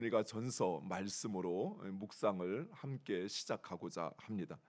우리가 전서 말씀으로 묵상을 함께 시작하고자 합니다.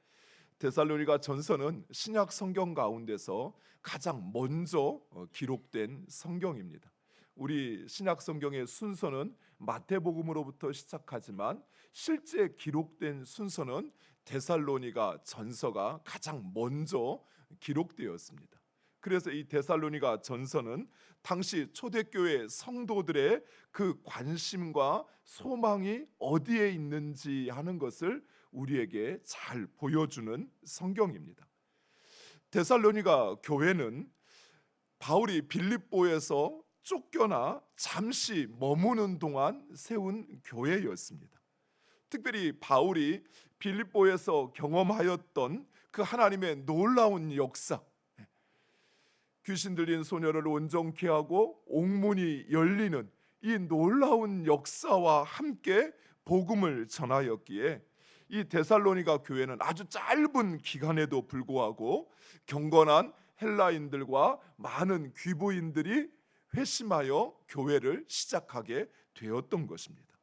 데살로니가 전서는 신약 성경 가운데서 가장 먼저 기록된 성경입니다. 우리 신약 성경의 순서는 마태복음으로부터 시작하지만 실제 기록된 순서는 데살로니가 전서가 가장 먼저 기록되었습니다. 그래서 이 데살로니가 전서는 당시 초대교회 성도들의 그 관심과 소망이 어디에 있는지 하는 것을 우리에게 잘 보여주는 성경입니다. 데살로니가 교회는 바울이 빌립보에서 쫓겨나 잠시 머무는 동안 세운 교회였습니다. 특별히 바울이 빌립보에서 경험하였던 그 하나님의 놀라운 역사, 귀신 들린 소녀를 온전케 하고 옥문이 열리는 이 놀라운 역사와 함께 복음을 전하였기에 이 데살로니가 교회는 아주 짧은 기간에도 불구하고 경건한 헬라인들과 많은 귀부인들이 회심하여 교회를 시작하게 되었던 것입니다.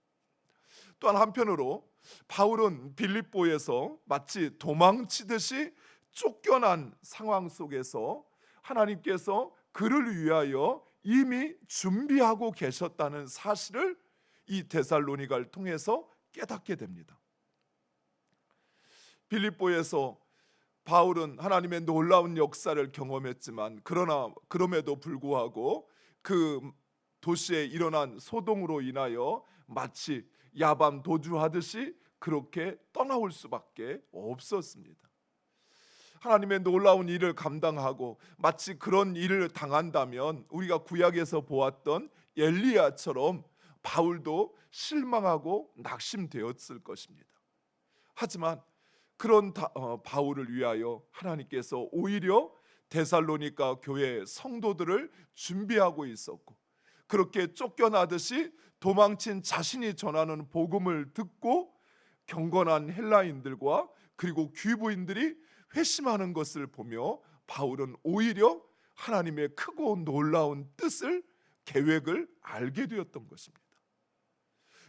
또한 한편으로 바울은 빌립보에서 마치 도망치듯이 쫓겨난 상황 속에서 하나님께서 그를 위하여 이미 준비하고 계셨다는 사실을 이 데살로니가를 통해서 깨닫게 됩니다. 빌립보에서 바울은 하나님의 놀라운 역사를 경험했지만 그럼에도 불구하고 그 도시에 일어난 소동으로 인하여 마치 야밤 도주하듯이 그렇게 떠나올 수밖에 없었습니다. 하나님의 놀라운 일을 감당하고 마치 그런 일을 당한다면 우리가 구약에서 보았던 엘리야처럼 바울도 실망하고 낙심되었을 것입니다. 하지만 그런 바울을 위하여 하나님께서 오히려 데살로니가 교회 성도들을 준비하고 있었고, 그렇게 쫓겨나듯이 도망친 자신이 전하는 복음을 듣고 경건한 헬라인들과 그리고 귀부인들이 회심하는 것을 보며 바울은 오히려 하나님의 크고 놀라운 뜻을, 계획을 알게 되었던 것입니다.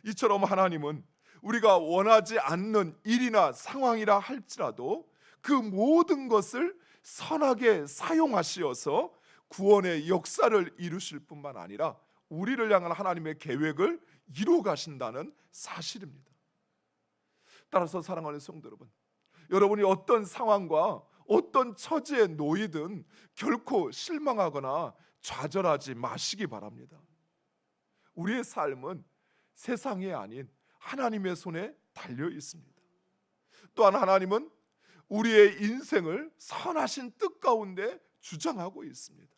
이처럼 하나님은 우리가 원하지 않는 일이나 상황이라 할지라도 그 모든 것을 선하게 사용하시어서 구원의 역사를 이루실 뿐만 아니라 우리를 향한 하나님의 계획을 이루어 가신다는 사실입니다. 따라서 사랑하는 성도 여러분, 여러분이 어떤 상황과 어떤 처지에 놓이든 결코 실망하거나 좌절하지 마시기 바랍니다. 우리의 삶은 세상이 아닌 하나님의 손에 달려 있습니다. 또한 하나님은 우리의 인생을 선하신 뜻 가운데 주장하고 있습니다.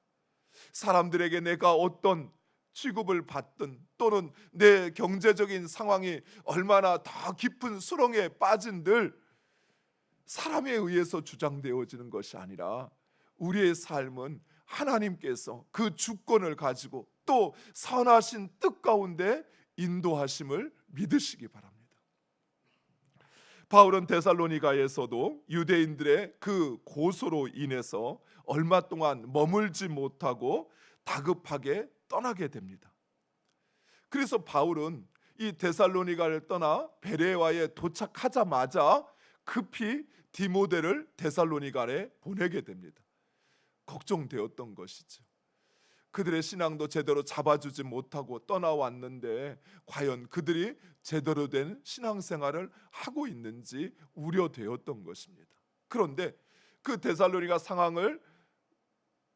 사람들에게 내가 어떤 취급을 받든 또는 내 경제적인 상황이 얼마나 더 깊은 수렁에 빠진들 사람에 의해서 주장되어지는 것이 아니라 우리의 삶은 하나님께서 그 주권을 가지고 또 선하신 뜻 가운데 인도하심을 믿으시기 바랍니다. 바울은 데살로니가에서도 유대인들의 그 고소로 인해서 얼마 동안 머물지 못하고 다급하게 떠나게 됩니다. 그래서 바울은 이 데살로니가를 떠나 베레아에 도착하자마자 급히 디모데를 데살로니가에 보내게 됩니다. 걱정되었던 것이죠. 그들의 신앙도 제대로 잡아주지 못하고 떠나왔는데 과연 그들이 제대로 된 신앙생활을 하고 있는지 우려되었던 것입니다. 그런데 그 데살로니가 상황을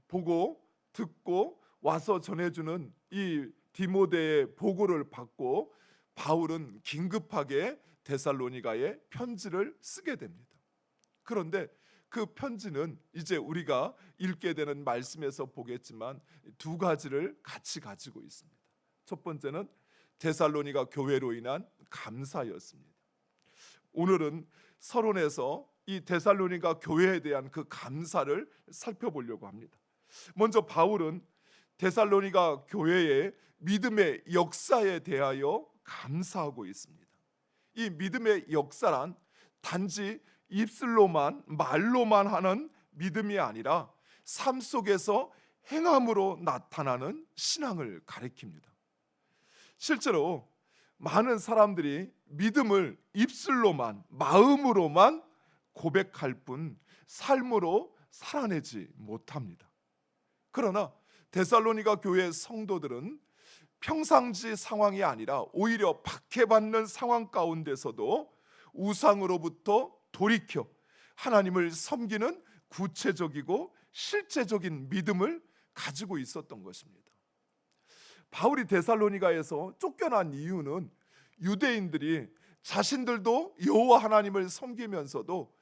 보고 듣고 와서 전해주는 이 디모데의 보고를 받고 바울은 긴급하게 데살로니가에 편지를 쓰게 됩니다. 그런데 그 편지는 이제 우리가 읽게 되는 말씀에서 보겠지만 두 가지를 같이 가지고 있습니다. 첫 번째는 데살로니가 교회로 인한 감사였습니다. 오늘은 서론에서 이 데살로니가 교회에 대한 그 감사를 살펴보려고 합니다. 먼저 바울은 데살로니가 교회의 믿음의 역사에 대하여 감사하고 있습니다. 이 믿음의 역사란 단지 입술로만 말로만 하는 믿음이 아니라 삶 속에서 행함으로 나타나는 신앙을 가리킵니다. 실제로 많은 사람들이 믿음을 입술로만, 마음으로만 고백할 뿐 삶으로 살아내지 못합니다. 그러나 데살로니가 교회 성도들은 평상시 상황이 아니라 오히려 박해받는 상황 가운데서도 우상으로부터 돌이켜 하나님을 섬기는 구체적이고 실제적인 믿음을 가지고 있었던 것입니다. 바울이 데살로니가에서 쫓겨난 이유는 유대인들이 자신들도 여호와 하나님을 섬기면서도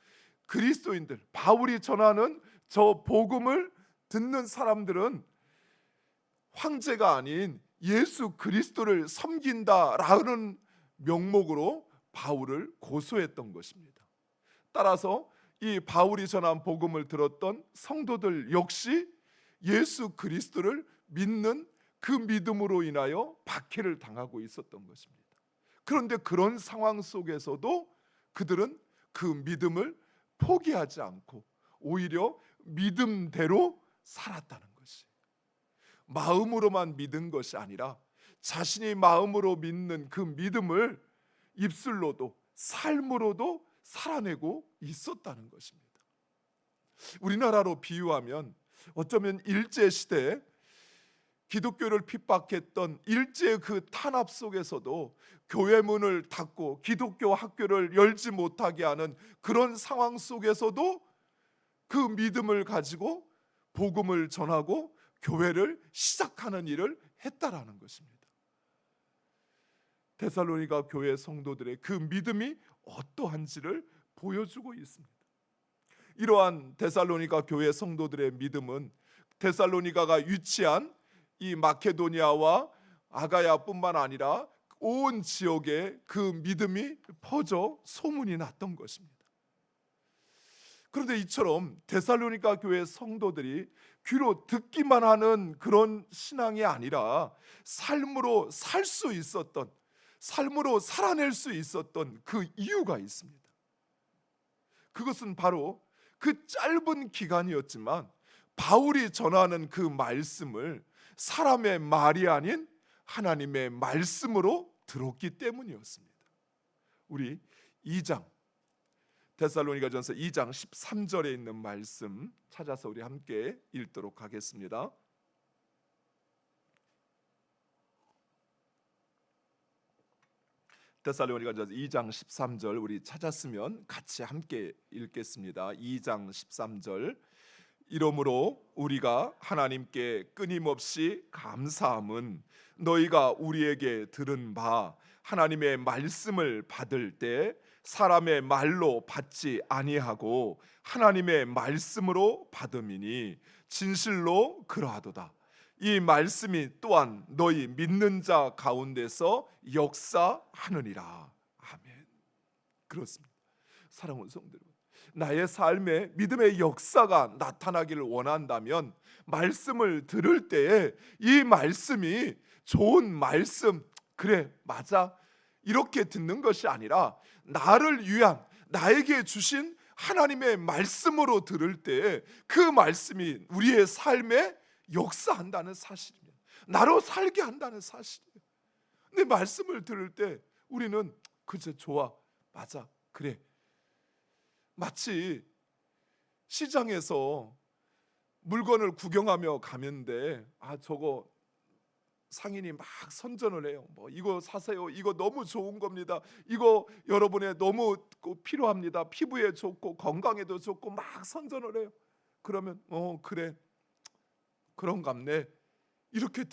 그리스도인들, 바울이 전하는 저 복음을 듣는 사람들은 황제가 아닌 예수 그리스도를 섬긴다라는 명목으로 바울을 고소했던 것입니다. 따라서 이 바울이 전한 복음을 들었던 성도들 역시 예수 그리스도를 믿는 그 믿음으로 인하여 박해를 당하고 있었던 것입니다. 그런데 그런 상황 속에서도 그들은 그 믿음을 포기하지 않고 오히려 믿음대로 살았다는 것이, 마음으로만 믿은 것이 아니라 자신이 마음으로 믿는 그 믿음을 입술로도 삶으로도 살아내고 있었다는 것입니다. 우리나라로 비유하면 어쩌면 일제시대에 기독교를 핍박했던 일제의 그 탄압 속에서도 교회 문을 닫고 기독교 학교를 열지 못하게 하는 그런 상황 속에서도 그 믿음을 가지고 복음을 전하고 교회를 시작하는 일을 했다라는 것입니다. 데살로니가 교회 성도들의 그 믿음이 어떠한지를 보여주고 있습니다. 이러한 데살로니가 교회 성도들의 믿음은 데살로니가가 위치한 이 마케도니아와 아가야뿐만 아니라 온 지역에 그 믿음이 퍼져 소문이 났던 것입니다. 그런데 이처럼 데살로니가 교회 성도들이 귀로 듣기만 하는 그런 신앙이 아니라 삶으로 살 수 있었던, 삶으로 살아낼 수 있었던 그 이유가 있습니다. 그것은 바로 그 짧은 기간이었지만 바울이 전하는 그 말씀을 사람의 말이 아닌 하나님의 말씀으로 들었기 때문이었습니다. 우리 2장 데살로니가전서 2장 13절에 있는 말씀 찾아서 우리 함께 읽도록 하겠습니다. 데살로니가전서 2장 13절 우리 찾았으면 같이 함께 읽겠습니다. 2장 13절. 이러므로 우리가 하나님께 끊임없이 감사함은 너희가 우리에게 들은 바 하나님의 말씀을 받을 때 사람의 말로 받지 아니하고 하나님의 말씀으로 받음이니 진실로 그러하도다. 이 말씀이 또한 너희 믿는 자 가운데서 역사하느니라. 아멘. 그렇습니다. 사랑하는 성도 여러분, 나의 삶에 믿음의 역사가 나타나기를 원한다면 말씀을 들을 때에 이 말씀이 좋은 말씀, 그래 맞아, 이렇게 듣는 것이 아니라 나를 위한, 나에게 주신 하나님의 말씀으로 들을 때 그 말씀이 우리의 삶에 역사한다는 사실이에요. 나로 살게 한다는 사실이에요. 근데 말씀을 들을 때 우리는 그저 좋아, 맞아, 그래. 마치 시장에서 물건을 구경하며 가는데 저거 상인이 막 선전을 해요. 뭐 이거 사세요. 이거 너무 좋은 겁니다. 이거 여러분의 너무 필요합니다. 피부에 좋고 건강에도 좋고 막 선전을 해요. 그러면 그래 그런갑네 이렇게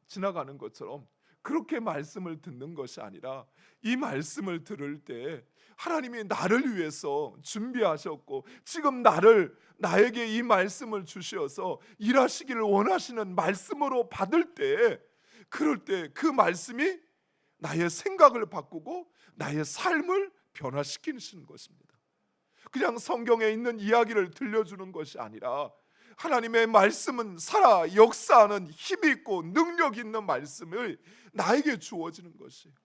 지나가는 것처럼 그렇게 말씀을 듣는 것이 아니라 이 말씀을 들을 때 하나님이 나를 위해서 준비하셨고 지금 나에게 이 말씀을 주셔서 일하시기를 원하시는 말씀으로 받을 때, 그럴 때 그 말씀이 나의 생각을 바꾸고 나의 삶을 변화시키는 것입니다. 그냥 성경에 있는 이야기를 들려주는 것이 아니라 하나님의 말씀은 살아 역사하는 힘이 있고 능력 있는 말씀을 나에게 주어지는 것이에요.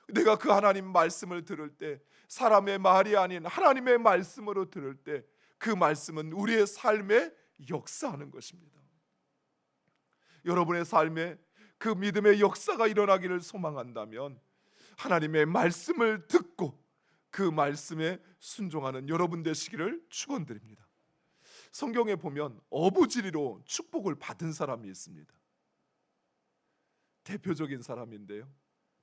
내가 그 하나님 말씀을 들을 때, 사람의 말이 아닌 하나님의 말씀으로 들을 때 그 말씀은 우리의 삶에 역사하는 것입니다. 여러분의 삶에 그 믿음의 역사가 일어나기를 소망한다면 하나님의 말씀을 듣고 그 말씀에 순종하는 여러분 되시기를 축원드립니다. 성경에 보면 어부지리로 축복을 받은 사람이 있습니다. 대표적인 사람인데요,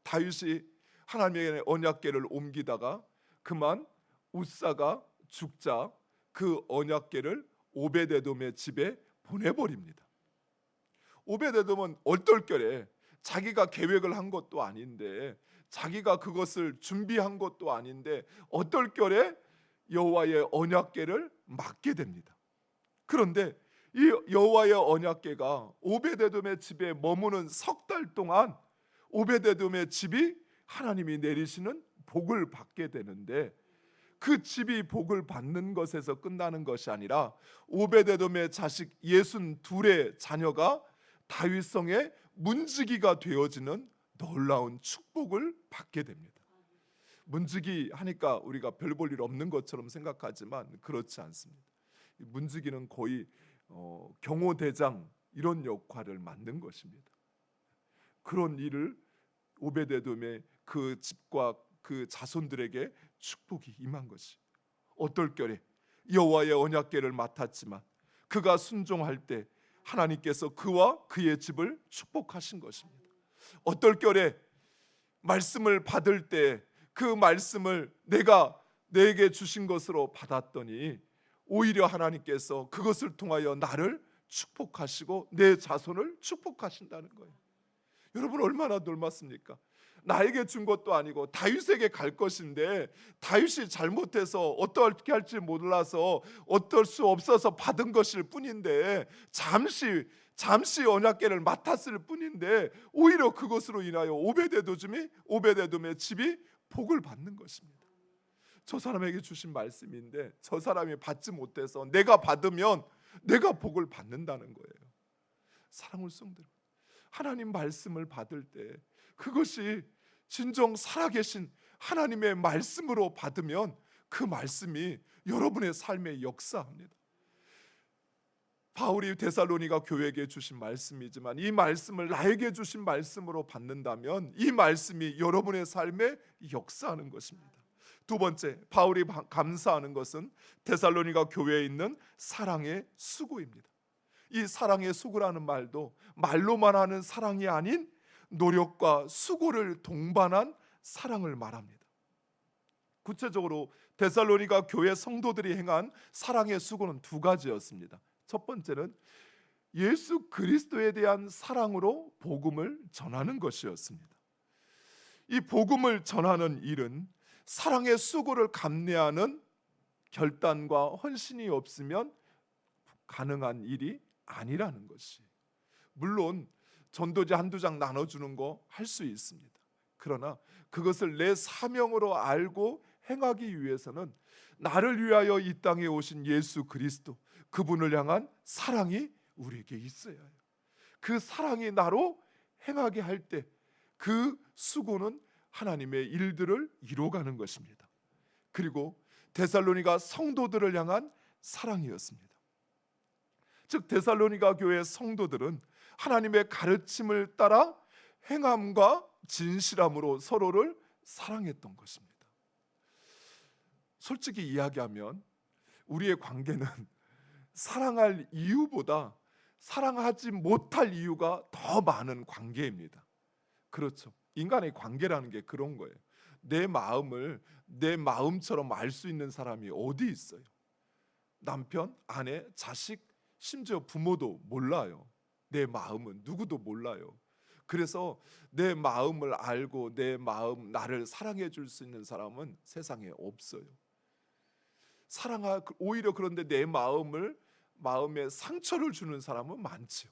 다윗이 하나님의 언약궤를 옮기다가 그만 웃사가 죽자 그 언약궤를 오베데돔의 집에 보내버립니다. 오베데돔은 얼떨결에 자기가 계획을 한 것도 아닌데, 자기가 그것을 준비한 것도 아닌데 얼떨결에 여호와의 언약궤를 맡게 됩니다. 그런데 이 여호와의 언약궤가 오베데돔의 집에 머무는 석 달 동안 오베데돔의 집이 하나님이 내리시는 복을 받게 되는데, 그 집이 복을 받는 것에서 끝나는 것이 아니라 오베데돔의 자식 62의 자녀가 다윗성의 문지기가 되어지는 놀라운 축복을 받게 됩니다. 문지기 하니까 우리가 별 볼 일 없는 것처럼 생각하지만 그렇지 않습니다. 문지기는 거의 경호대장 이런 역할을 맡는 것입니다. 그런 일을 오베데돔의 그 집과 그 자손들에게 축복이 임한 것이, 얼떨결에 여호와의 언약궤를 맡았지만 그가 순종할 때 하나님께서 그와 그의 집을 축복하신 것입니다. 얼떨결에 말씀을 받을 때 그 말씀을 내게 주신 것으로 받았더니 오히려 하나님께서 그것을 통하여 나를 축복하시고 내 자손을 축복하신다는 거예요. 여러분 얼마나 놀랐습니까? 나에게 준 것도 아니고 다윗에게 갈 것인데, 다윗이 잘못해서 어떻게 할지 몰라서 어떨 수 없어서 받은 것일 뿐인데, 잠시 언약궤를 맡았을 뿐인데 오히려 그것으로 인하여 오베데돔의 집이 복을 받는 것입니다. 저 사람에게 주신 말씀인데 저 사람이 받지 못해서 내가 받으면 내가 복을 받는다는 거예요. 사랑하는 성도들, 하나님 말씀을 받을 때 그것이 진정 살아계신 하나님의 말씀으로 받으면 그 말씀이 여러분의 삶에 역사합니다. 바울이 데살로니가 교회에게 주신 말씀이지만 이 말씀을 나에게 주신 말씀으로 받는다면 이 말씀이 여러분의 삶에 역사하는 것입니다. 두 번째, 바울이 감사하는 것은 데살로니가 교회에 있는 사랑의 수고입니다. 이 사랑의 수고라는 말도 말로만 하는 사랑이 아닌 노력과 수고를 동반한 사랑을 말합니다. 구체적으로 데살로니가 교회 성도들이 행한 사랑의 수고는 두 가지였습니다. 첫 번째는 예수 그리스도에 대한 사랑으로 복음을 전하는 것이었습니다. 이 복음을 전하는 일은 사랑의 수고를 감내하는 결단과 헌신이 없으면 가능한 일이 아니라는 것이. 물론 전도지 한두 장 나눠주는 거 할 수 있습니다. 그러나 그것을 내 사명으로 알고 행하기 위해서는 나를 위하여 이 땅에 오신 예수 그리스도, 그분을 향한 사랑이 우리에게 있어야 해요. 그 사랑이 나로 행하게 할 때 그 수고는 하나님의 일들을 이루어가는 것입니다. 그리고 데살로니가 성도들을 향한 사랑이었습니다. 즉 데살로니가 교회 성도들은 하나님의 가르침을 따라 행함과 진실함으로 서로를 사랑했던 것입니다. 솔직히 이야기하면 우리의 관계는 사랑할 이유보다 사랑하지 못할 이유가 더 많은 관계입니다. 그렇죠. 인간의 관계라는 게 그런 거예요. 내 마음을 내 마음처럼 알 수 있는 사람이 어디 있어요? 남편, 아내, 자식, 심지어 부모도 몰라요. 내 마음은 누구도 몰라요. 그래서 내 마음을 알고 내 마음, 나를 사랑해 줄 수 있는 사람은 세상에 없어요. 오히려 그런데 내 마음에 상처를 주는 사람은 많지요.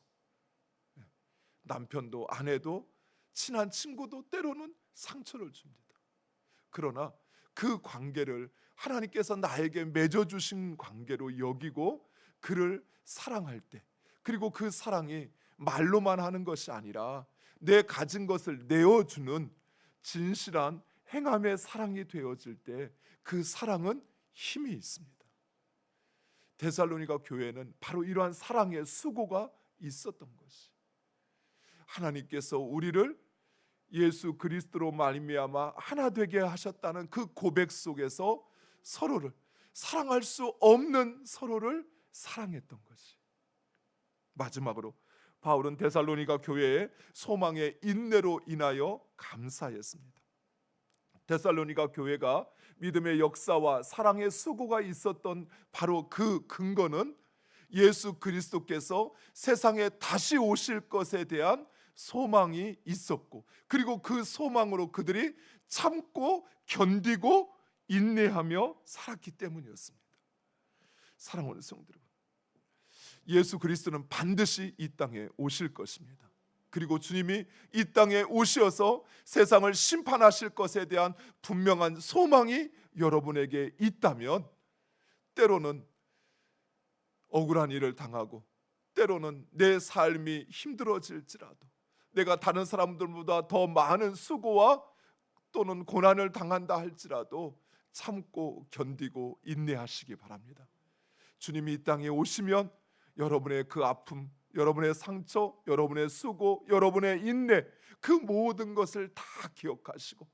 남편도 아내도 친한 친구도 때로는 상처를 줍니다. 그러나 그 관계를 하나님께서 나에게 맺어주신 관계로 여기고 그를 사랑할 때, 그리고 그 사랑이 말로만 하는 것이 아니라 내 가진 것을 내어주는 진실한 행함의 사랑이 되어질 때 그 사랑은 힘이 있습니다. 데살로니가 교회는 바로 이러한 사랑의 수고가 있었던 것이, 하나님께서 우리를 예수 그리스도로 말미암아 하나 되게 하셨다는 그 고백 속에서 서로를 사랑할 수 없는 서로를 사랑했던 것이. 마지막으로 바울은 데살로니가 교회의 소망의 인내로 인하여 감사했습니다. 데살로니가 교회가 믿음의 역사와 사랑의 수고가 있었던 바로 그 근거는 예수 그리스도께서 세상에 다시 오실 것에 대한 소망이 있었고, 그리고 그 소망으로 그들이 참고 견디고 인내하며 살았기 때문이었습니다. 사랑하는 성도 여러분, 예수 그리스도는 반드시 이 땅에 오실 것입니다. 그리고 주님이 이 땅에 오셔서 세상을 심판하실 것에 대한 분명한 소망이 여러분에게 있다면, 때로는 억울한 일을 당하고, 때로는 내 삶이 힘들어질지라도, 내가 다른 사람들보다 더 많은 수고와 또는 고난을 당한다 할지라도 참고 견디고 인내하시기 바랍니다. 주님이 이 땅에 오시면 여러분의 그 아픔, 여러분의 상처, 여러분의 수고, 여러분의 인내, 그 모든 것을 다 기억하시고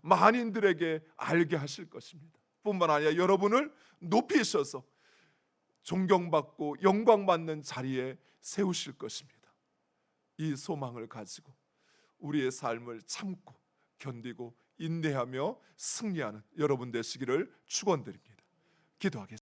만인들에게 알게 하실 것입니다. 뿐만 아니라 여러분을 높이셔서 존경받고 영광받는 자리에 세우실 것입니다. 이 소망을 가지고 우리의 삶을 참고 견디고 인내하며 승리하는 여러분 되시기를 축원드립니다. 기도하겠습니다.